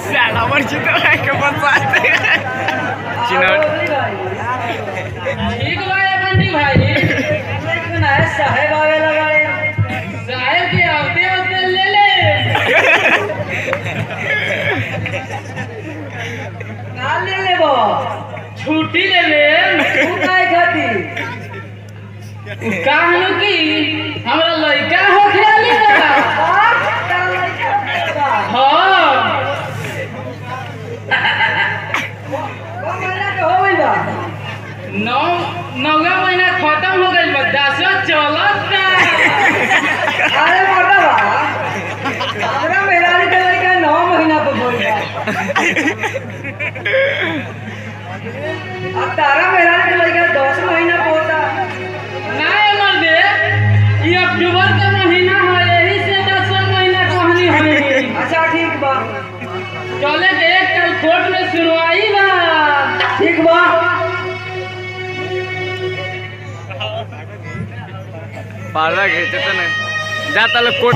साला मर्जी तो है के बताते चिनौट ठीक भाई बंटी भाई ना साहेब आवे लगा रे साहेब के आते आते ले ले ना ले बो छुट्टी ले ले तू काय खाती कहनु की हमरा लइका हो खेली ना हां नौगा महीना खत्म हो गई बा 10 चलत अरे मोटा बा हमरा मेहरानी के लइका 9 महीना पे बोल बा अब तारा मेहरानी के लइका 10 महीना पे होता ना मर दे ये अक्टूबर का महीना है यही से 10 महीना कहानी है अच्छा ठीक बा चले देख कल कोर्ट में सुनवाई बा ठीक बा पाला घ्यायचं तर नाही जाताला कोट